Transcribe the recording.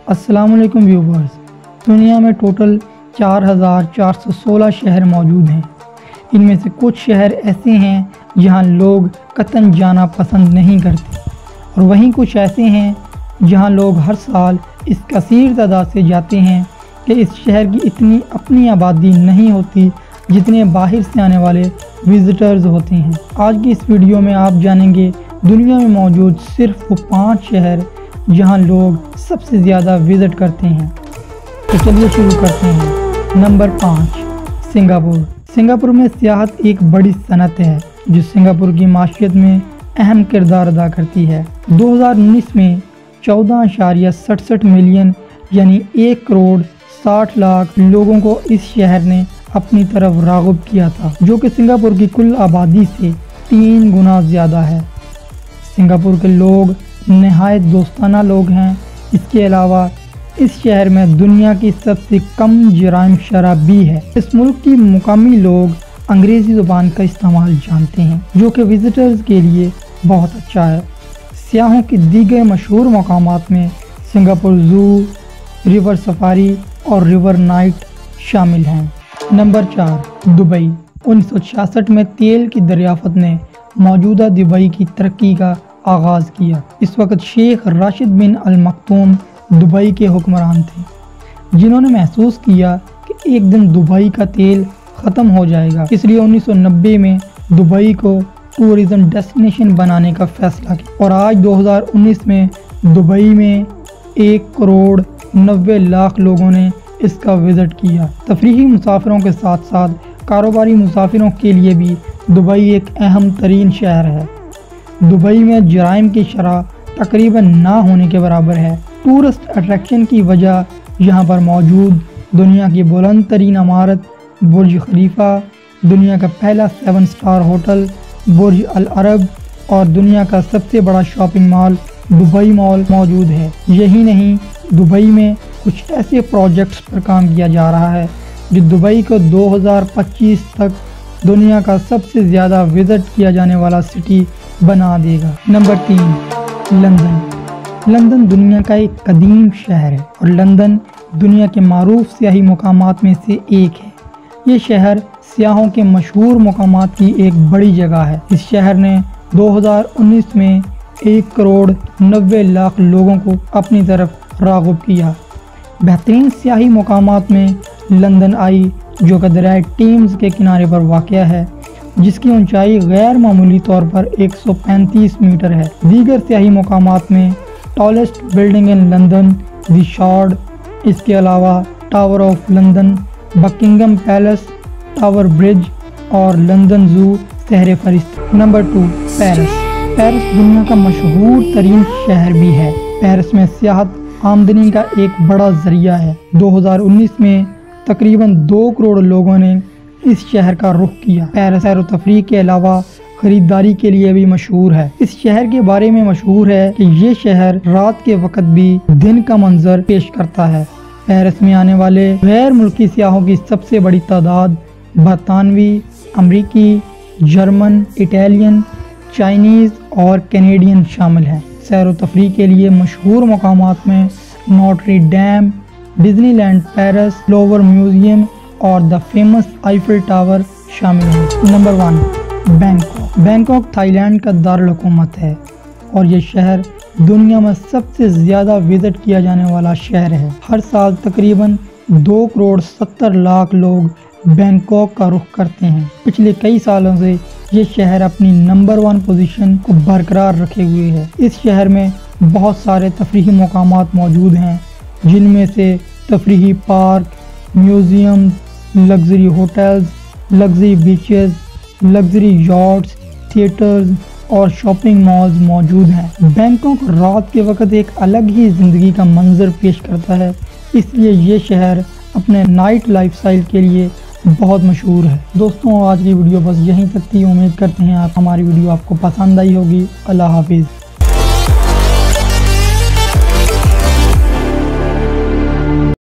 अस्सलाम वालेकुम व्यूवर्स। दुनिया में टोटल 4416 शहर मौजूद हैं। इनमें से कुछ शहर ऐसे हैं जहां लोग कतई जाना पसंद नहीं करते और वहीं कुछ ऐसे हैं जहां लोग हर साल इस कसीर तादाद से जाते हैं कि इस शहर की इतनी अपनी आबादी नहीं होती जितने बाहर से आने वाले विजिटर्स होते हैं। आज की इस वीडियो में आप जानेंगे दुनिया में मौजूद सिर्फ वो 5 शहर जहां लोग सबसे ज़्यादा विज़िट करते हैं। तो चलिए शुरू करते हैं। Number 5, Singapore. सिंगापुर में सियाहत एक बड़ी सनत है जो सिंगापुर की माशियत में अहम किरदार अदा करती है। 2019 में 14.67 मिलियन यानी 1 करोड़ 60 लाख लोगों को इस शहर ने अपनी तरफ राग़िब किया था, जो कि सिंगापुर की कुल आबादी से 3 गुना ज़्यादा है। सिंगापुर के लोग नहायत दोस्ताना लोग हैं। इसके अलावा इस शहर में दुनिया की सबसे कम जराइम शरह भी है। इस मुल्क की मुकामी लोग अंग्रेज़ी ज़ुबान का इस्तेमाल जानते हैं, जो कि विज़िटर्स के लिए बहुत अच्छा है। सियाहों के दीगर मशहूर मकामात में सिंगापुर ज़ू, रिवर सफारी और रिवर नाइट शामिल हैं। Number 4, Dubai. 1966 में तेल की दरियाफ़त ने मौजूदा दुबई की तरक्की का आगाज़ किया। इस वक्त शेख राशिद बिन अल मक्तूम दुबई के हुक्मरान थे, जिन्होंने महसूस किया कि एक दिन दुबई का तेल ख़त्म हो जाएगा। इसलिए 1990 में दुबई को टूरिज़म डेस्टिनेशन बनाने का फ़ैसला किया और आज 2019 में दुबई में 1 करोड़ 90 लाख लोगों ने इसका विज़िट किया। तफरीही मुसाफिरों के साथ साथ कारोबारी मुसाफिरों के लिए भी दुबई एक अहम तरीन शहर है। दुबई में जराइम की शरह तकरीबन ना होने के बराबर है। टूरिस्ट अट्रैक्शन की वजह यहाँ पर मौजूद दुनिया की बुलंद तरीन इमारत बुर्ज खलीफा, दुनिया का पहला 7 स्टार होटल बुर्ज अल अरब और दुनिया का सबसे बड़ा शॉपिंग मॉल दुबई मॉल मौजूद है। यही नहीं, दुबई में कुछ ऐसे प्रोजेक्ट्स पर काम किया जा रहा है जो दुबई को 2025 तक दुनिया का सबसे ज़्यादा विज़िट किया जाने वाला सिटी बना देगा। Number 3, London. लंदन दुनिया का एक कदीम शहर है और लंदन दुनिया के मारूफ सियाही मकामात में से एक है। ये शहर सियाहों के मशहूर मकामात की एक बड़ी जगह है। इस शहर ने 2019 में 1 करोड़ 90 लाख लोगों को अपनी तरफ राग़िब किया। बेहतरीन सियाही मकामात में लंदन आई, जो कि दरियाए टेम्स के किनारे पर वाक़या है, जिसकी ऊंचाई गैर मामूली तौर पर 135 मीटर है। दीगर सियाही मकामात में tallest building in London, the shard, इसके अलावा tower of London, Buckingham palace, tower bridge और लंदन ज़ू सहरे फरिश्त। Number 2, Paris. पेरिस दुनिया का मशहूर तरीन शहर भी है। पेरिस में सियाहत आमदनी का एक बड़ा ज़रिया है। 2019 में तकरीबन 2 करोड़ लोगों ने इस शहर का रुख किया। पेरिस सैर व तफरीह के अलावा खरीदारी के लिए भी मशहूर है। इस शहर के बारे में मशहूर है कि ये शहर रात के वक्त भी दिन का मंजर पेश करता है। पेरिस में आने वाले गैर मुल्की सियाहों की सबसे बड़ी तादाद बरतानवी, अमरीकी, जर्मन, इटालियन, चाइनीज़ और कैनेडियन शामिल हैं। सैर व तफरीह के लिए मशहूर मकामात में Notre dam, Disneyland Paris, lower museum और द फेमस आईफिल टावर शामिल हैं। Number 1, Bangkok. बैंकॉक थाईलैंड का दारुल हुकूमत है और ये शहर दुनिया में सबसे ज़्यादा विज़िट किया जाने वाला शहर है। हर साल तकरीबन 2 करोड़ 70 लाख लोग बैंकॉक का रुख करते हैं। पिछले कई सालों से ये शहर अपनी नंबर 1 पोजीशन को बरकरार रखे हुए है। इस शहर में बहुत सारे तफरीही मकामात मौजूद हैं, जिनमें से तफरीही park, museum, luxury hotels, luxury beaches, luxury yachts, theatres और शॉपिंग मॉल्स मौजूद हैं। बैंकॉक रात के वक्त एक अलग ही ज़िंदगी का मंजर पेश करता है, इसलिए ये शहर अपने नाइट लाइफस्टाइल के लिए बहुत मशहूर है। दोस्तों, आज की वीडियो बस यहीं तक थी। उम्मीद करते हैं आप हमारी वीडियो आपको पसंद आई होगी। अल्लाह हाफिज़।